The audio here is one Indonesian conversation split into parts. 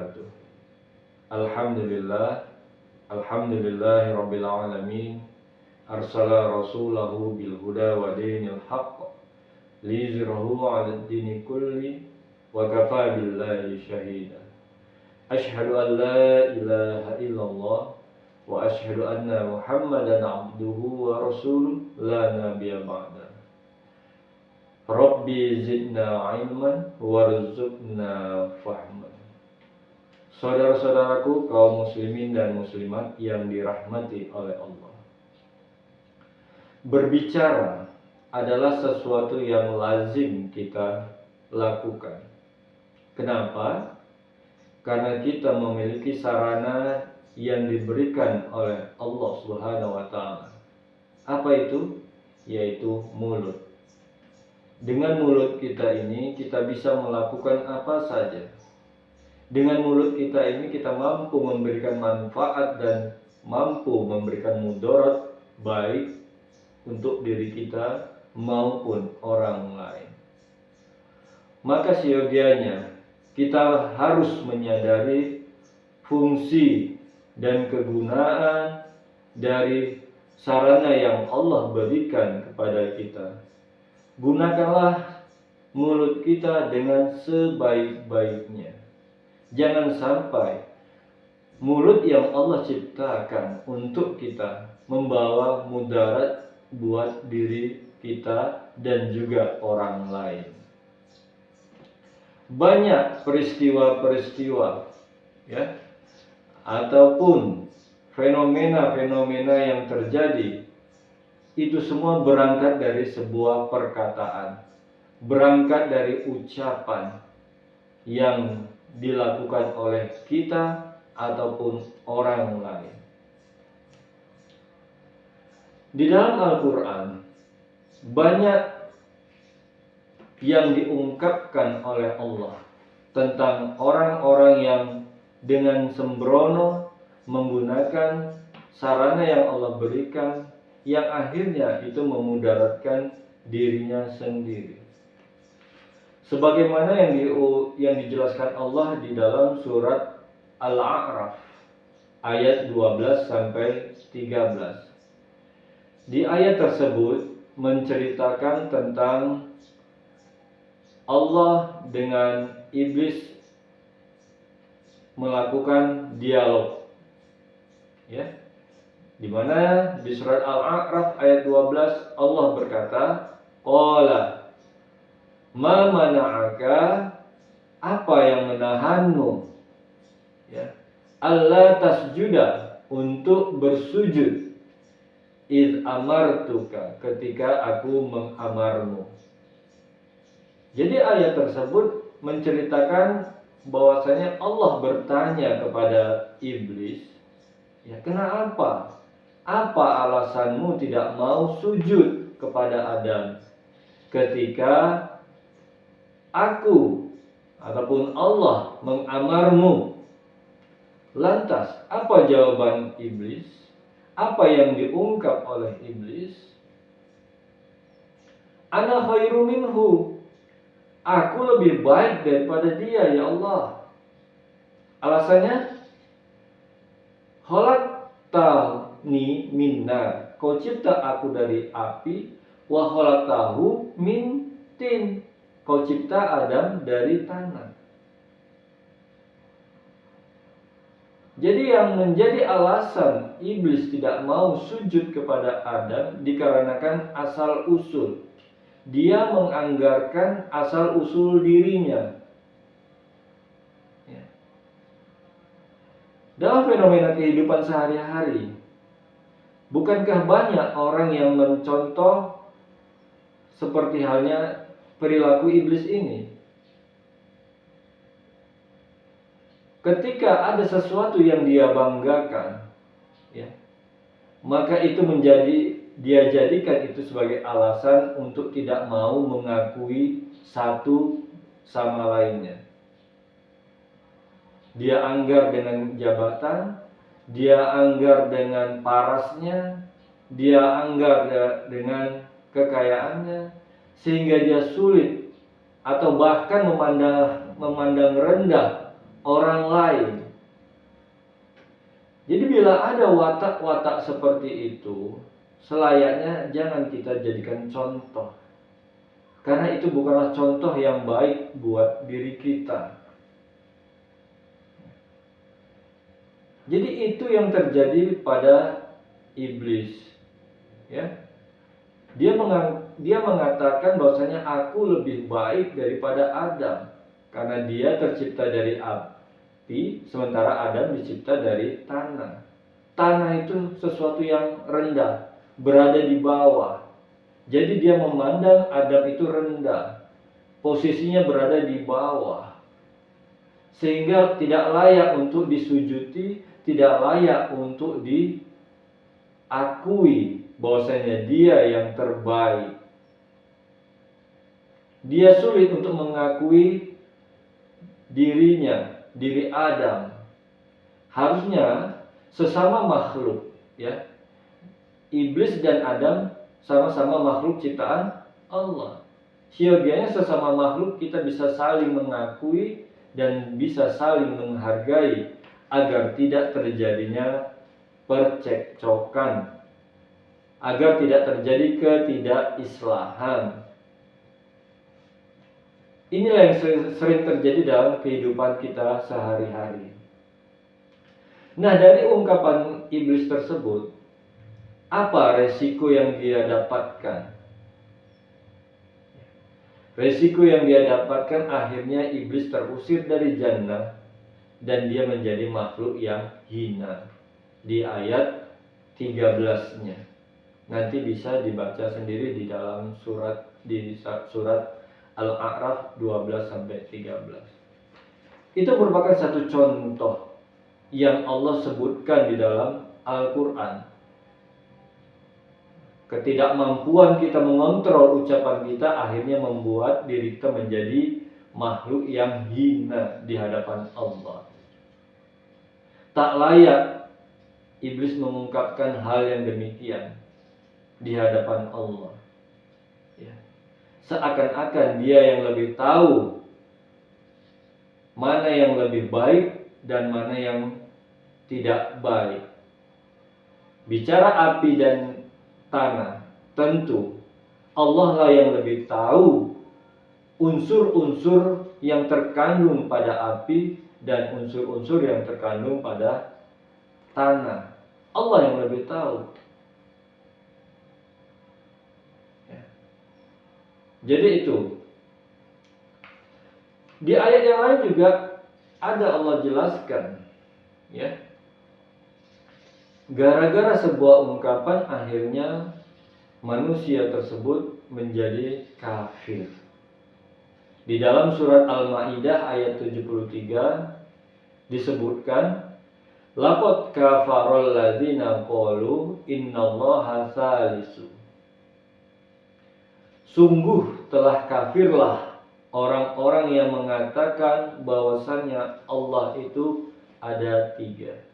wabarakatuh. Alhamdulillah, alhamdulillahirabbil alamin. Arsala rasulahu bil huda wa dinil haqq liyuzhirahu 'alad dini kulli wa kafa billahi shahida. Asyhadu an la ilaha illallah wa asyhadu anna Muhammadan 'abduhu wa rasuluh la nabiyya ba'da. Rabbi zidna ilman warzuqna fahman. Saudara-saudaraku kaum muslimin dan muslimat yang dirahmati oleh Allah, berbicara adalah sesuatu yang lazim kita lakukan. Kenapa? Karena kita memiliki sarana yang diberikan oleh Allah Subhanahu wa taala. Apa itu? Yaitu mulut. Dengan mulut kita ini kita bisa melakukan apa saja. Dengan mulut kita ini kita mampu memberikan manfaat dan mampu memberikan mudarat baik untuk diri kita maupun orang lain. Maka seyogianya kita harus menyadari fungsi dan kegunaan dari sarana yang Allah berikan kepada kita. Gunakanlah mulut kita dengan sebaik-baiknya. Jangan sampai mulut yang Allah ciptakan untuk kita membawa mudarat buat diri kita dan juga orang lain. Banyak peristiwa-peristiwa ya ataupun fenomena-fenomena yang terjadi itu semua berangkat dari sebuah perkataan, berangkat dari ucapan yang dilakukan oleh kita ataupun orang lain. Di dalam Al-Quran banyak yang diungkapkan oleh Allah tentang orang-orang yang dengan sembrono menggunakan sarana yang Allah berikan, yang akhirnya itu memudaratkan dirinya sendiri. Sebagaimana yang dijelaskan Allah di dalam surat Al-A'raf ayat 12 sampai 13. Di ayat tersebut menceritakan tentang Allah dengan iblis melakukan dialog. Ya. Di mana di surat Al-A'raf ayat 12 Allah berkata, qala ma mana'aka, apa yang menahanmu ya alla tasjuda, untuk bersujud, id amartuka, ketika aku mengamarmu. Jadi ayat tersebut menceritakan bahwasanya Allah bertanya kepada iblis, ya kenapa? Apa alasanmu tidak mau sujud kepada Adam ketika aku ataupun Allah mengamarmu? Lantas apa jawaban iblis? Apa yang diungkap oleh iblis? Ana khairu minhu, aku lebih baik daripada dia ya Allah. Alasannya, khalaqtani min nar, kau cipta aku dari api, wa khalaqtahu min tin, kau cipta Adam dari tanah. Jadi yang menjadi alasan iblis tidak mau sujud kepada Adam dikarenakan asal usul. Dia menganggarkan asal usul dirinya. Ya. Dalam fenomena kehidupan sehari-hari, bukankah banyak orang yang mencontoh seperti halnya perilaku iblis ini? Ketika ada sesuatu yang dia banggakan, ya, maka itu dia jadikan itu sebagai alasan untuk tidak mau mengakui satu sama lainnya. Dia anggar dengan jabatan, dia anggar dengan parasnya, dia anggar dengan kekayaannya, sehingga dia sulit atau bahkan memandang rendah orang lain. Jadi bila ada watak-watak seperti itu, selayaknya jangan kita jadikan contoh. Karena itu bukanlah contoh yang baik buat diri kita. Jadi itu yang terjadi pada iblis. Ya. Dia mengatakan bahwasanya aku lebih baik daripada Adam. Karena dia tercipta dari api, sementara Adam dicipta dari tanah. Tanah itu sesuatu yang rendah, berada di bawah. Jadi dia memandang Adam itu rendah, posisinya berada di bawah, sehingga tidak layak untuk disujuti, tidak layak untuk diakui bahwasanya dia yang terbaik. Dia sulit untuk mengakui dirinya, diri Adam. Harusnya sesama makhluk, ya. Iblis dan Adam sama-sama makhluk ciptaan Allah. Siogianya sesama makhluk kita bisa saling mengakui dan bisa saling menghargai agar tidak terjadinya percekcokan, agar tidak terjadi ketidakislahan. Inilah yang sering terjadi dalam kehidupan kita sehari-hari. Nah, dari ungkapan iblis tersebut, apa resiko yang dia dapatkan? Resiko yang dia dapatkan akhirnya iblis terusir dari jannah dan dia menjadi makhluk yang hina. Di ayat 13-nya. Nanti bisa dibaca sendiri di dalam surat Al-A'raf 12-13. Itu merupakan satu contoh yang Allah sebutkan di dalam Al-Quran. Ketidakmampuan kita mengontrol ucapan kita akhirnya membuat diri kita menjadi makhluk yang hina di hadapan Allah. Tak layak iblis mengungkapkan hal yang demikian di hadapan Allah. Ya. Seakan-akan dia yang lebih tahu mana yang lebih baik dan mana yang tidak baik. Bicara api dan tanah, tentu Allah lah yang lebih tahu unsur-unsur yang terkandung pada api dan unsur-unsur yang terkandung pada tanah. Allah yang lebih tahu. Ya. Jadi itu. Di ayat yang lain juga ada Allah jelaskan, ya. Gara-gara sebuah ungkapan akhirnya manusia tersebut menjadi kafir. Di dalam surat Al-Maidah ayat 73 disebutkan, laqad kafarul ladzina qalu innallaha salisu. Sungguh telah kafirlah orang-orang yang mengatakan bahwasannya Allah itu ada 3.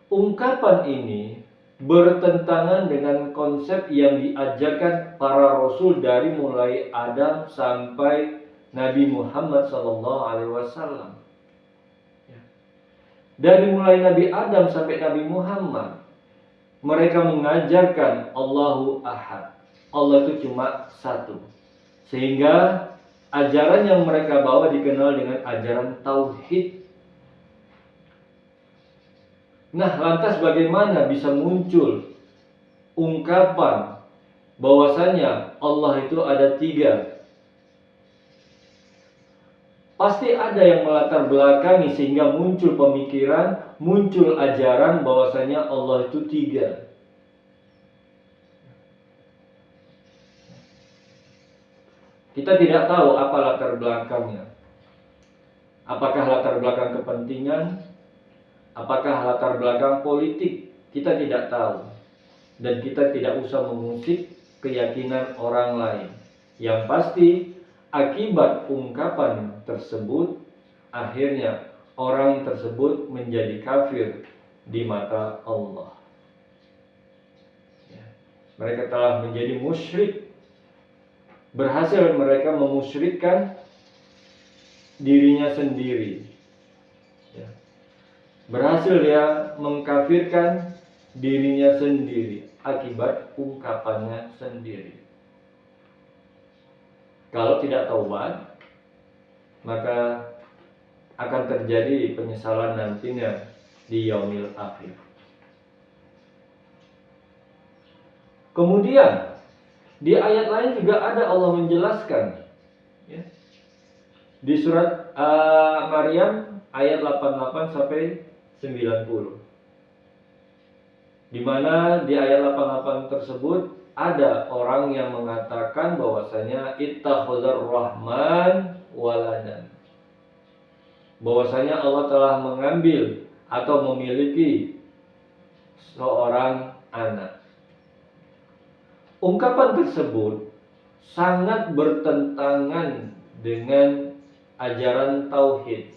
Ungkapan ini bertentangan dengan konsep yang diajarkan para rasul dari mulai Adam sampai Nabi Muhammad SAW. Dari mulai Nabi Adam sampai Nabi Muhammad, mereka mengajarkan Allahu Ahad. Allah itu cuma satu. Sehingga ajaran yang mereka bawa dikenal dengan ajaran Tauhid. Nah, lantas bagaimana bisa muncul ungkapan bahwasanya Allah itu ada 3? Pasti ada yang melatar belakangi sehingga muncul pemikiran, muncul ajaran bahwasanya Allah itu 3. Kita tidak tahu apa latar belakangnya. Apakah latar belakang kepentingan? Apakah latar belakang politik? Kita tidak tahu. Dan kita tidak usah mengusik keyakinan orang lain. Yang pasti akibat ungkapan tersebut, akhirnya orang tersebut menjadi kafir di mata Allah. Mereka telah menjadi musyrik. Berhasil mereka memusyrikkan dirinya sendiri. Ya. Berhasil dia mengkafirkan dirinya sendiri akibat ungkapannya sendiri. Kalau tidak taubat, maka akan terjadi penyesalan nantinya di yaumil akhir. Kemudian di ayat lain juga ada Allah menjelaskan, ya, di surat Maryam ayat 88 sampai 90, di mana di ayat 88 tersebut ada orang yang mengatakan bahwasanya ittakhadzar rahman waladan, bahwasanya Allah telah mengambil atau memiliki seorang anak. Ungkapan tersebut sangat bertentangan dengan ajaran tauhid.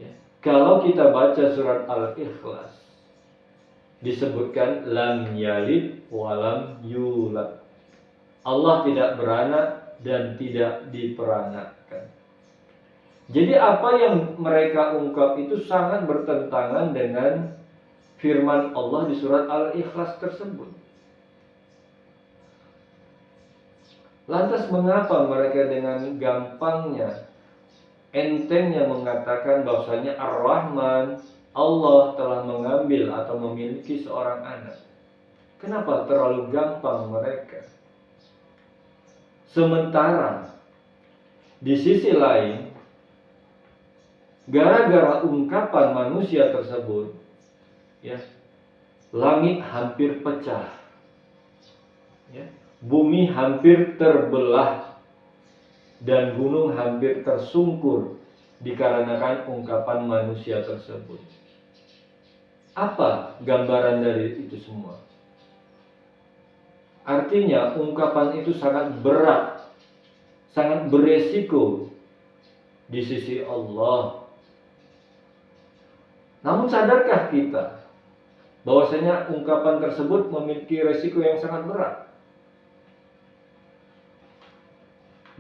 Ya. Kalau kita baca surat Al-Ikhlas, disebutkan lam yalid walam yulad. Allah tidak beranak dan tidak diperanakkan. Jadi apa yang mereka ungkap itu sangat bertentangan dengan firman Allah di surat Al-Ikhlas tersebut. Lantas mengapa mereka dengan gampangnya, entengnya mengatakan bahwasanya Ar-Rahman, Allah telah mengambil atau memiliki seorang anak? Kenapa terlalu gampang mereka? Sementara di sisi lain, gara-gara ungkapan manusia tersebut, ya, langit hampir pecah, ya, bumi hampir terbelah, dan gunung hampir tersungkur dikarenakan ungkapan manusia tersebut. Apa gambaran dari itu semua? Artinya ungkapan itu sangat berat, sangat beresiko di sisi Allah. Namun sadarkah kita bahwasanya ungkapan tersebut memiliki resiko yang sangat berat?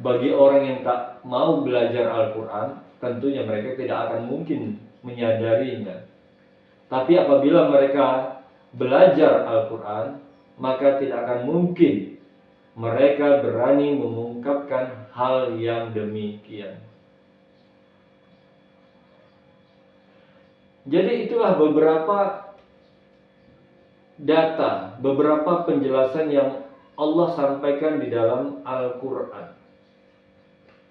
Bagi orang yang tak mau belajar Al-Quran, tentunya mereka tidak akan mungkin menyadarinya. Tapi apabila mereka belajar Al-Quran, maka tidak akan mungkin mereka berani mengungkapkan hal yang demikian. Jadi itulah beberapa data, beberapa penjelasan yang Allah sampaikan di dalam Al-Quran.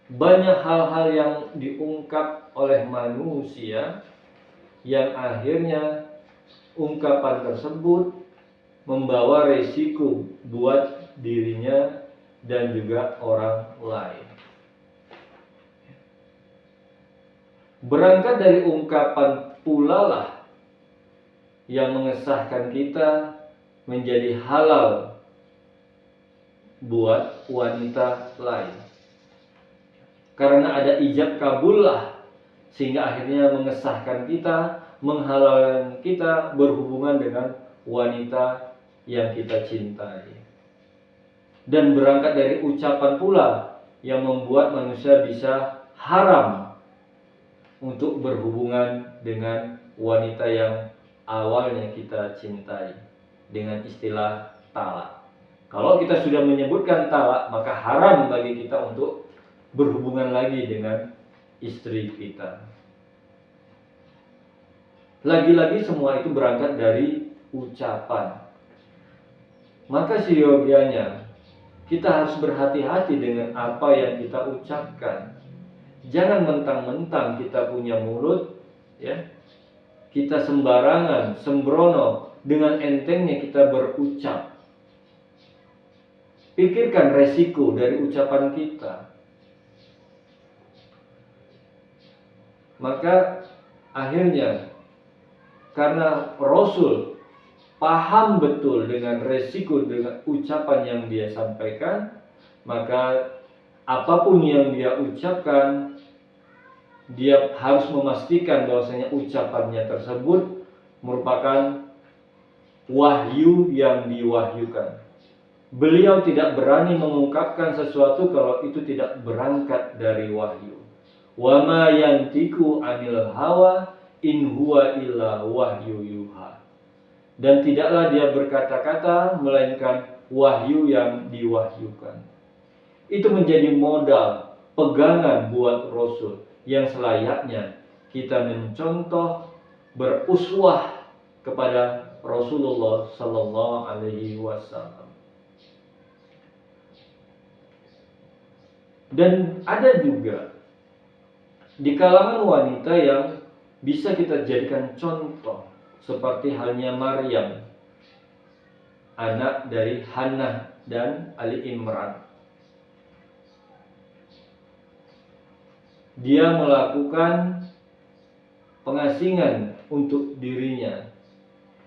Banyak hal-hal yang diungkap oleh manusia yang akhirnya ungkapan tersebut membawa resiko buat dirinya dan juga orang lain. Berangkat dari ungkapan pula lah yang mengesahkan kita menjadi halal buat wanita lain. Karena ada ijab kabul lah, sehingga akhirnya mengesahkan kita, menghalalkan kita berhubungan dengan wanita yang kita cintai. Dan berangkat dari ucapan pula yang membuat manusia bisa haram untuk berhubungan dengan wanita yang awalnya kita cintai, dengan istilah talak. Kalau kita sudah menyebutkan talak, maka haram bagi kita untuk berhubungan lagi dengan istri kita. Lagi-lagi semua itu berangkat dari ucapan. Maka seyogianya kita harus berhati-hati dengan apa yang kita ucapkan. Jangan mentang-mentang kita punya mulut, ya, kita sembarangan, sembrono, dengan entengnya kita berucap. Pikirkan resiko dari ucapan kita. Maka akhirnya karena Rasul paham betul dengan resiko dengan ucapan yang dia sampaikan, maka apapun yang dia ucapkan, dia harus memastikan bahwasanya ucapannya tersebut merupakan wahyu yang diwahyukan. Beliau tidak berani mengungkapkan sesuatu kalau itu tidak berangkat dari wahyu. Wa ma yantiqu 'anil hawa in huwa illa wahyu yuha. Dan tidaklah dia berkata-kata melainkan wahyu yang diwahyukan. Itu menjadi modal pegangan buat Rasul yang selayaknya kita mencontoh, beruswah kepada Rasulullah Sallallahu Alaihi Wasallam. Dan ada juga di kalangan wanita yang bisa kita jadikan contoh, seperti halnya Maryam, anak dari Hannah dan Ali Imran. Dia melakukan pengasingan untuk dirinya.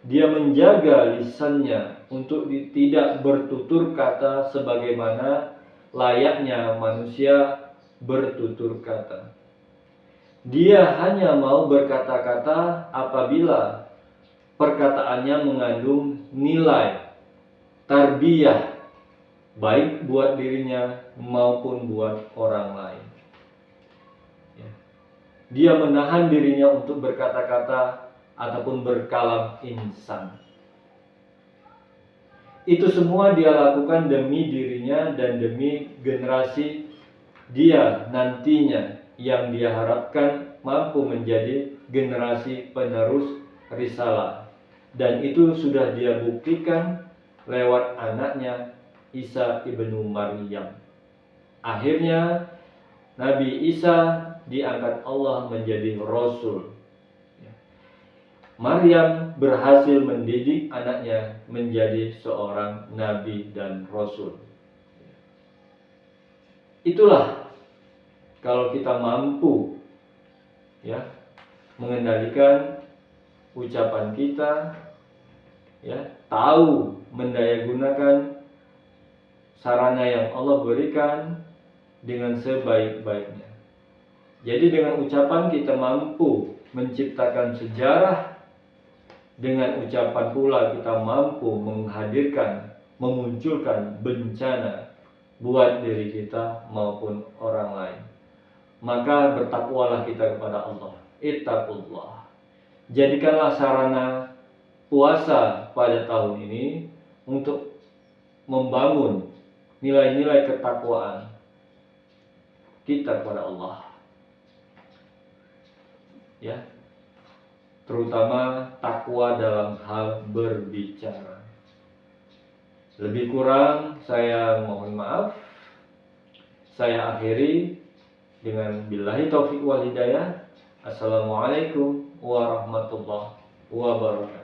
Dia menjaga lisannya untuk tidak bertutur kata sebagaimana layaknya manusia bertutur kata. Dia hanya mau berkata-kata apabila perkataannya mengandung nilai tarbiyah, baik buat dirinya maupun buat orang lain. Dia menahan dirinya untuk berkata-kata ataupun berkalam insan. Itu semua dia lakukan demi dirinya dan demi generasi dia nantinya yang dia harapkan mampu menjadi generasi penerus risalah. Dan itu sudah dia buktikan lewat anaknya Isa ibnu Maryam. Akhirnya Nabi Isa diangkat Allah menjadi Rasul. Maryam berhasil mendidik anaknya menjadi seorang Nabi dan Rasul. Itulah kalau kita mampu mengendalikan ucapan kita, tahu mendayagunakan sarana yang Allah berikan dengan sebaik-baiknya. Jadi dengan ucapan kita mampu menciptakan sejarah, dengan ucapan pula kita mampu menghadirkan, memunculkan bencana buat diri kita maupun orang lain. Maka bertakwalah kita kepada Allah. Ittaqullah. Jadikanlah sarana puasa pada tahun ini untuk membangun nilai-nilai ketakwaan kita kepada Allah. Terutama takwa dalam hal berbicara. Lebih kurang saya mohon maaf. Saya akhiri dengan billahi taufiq wal hidayah. Assalamualaikum warahmatullahi wabarakatuh.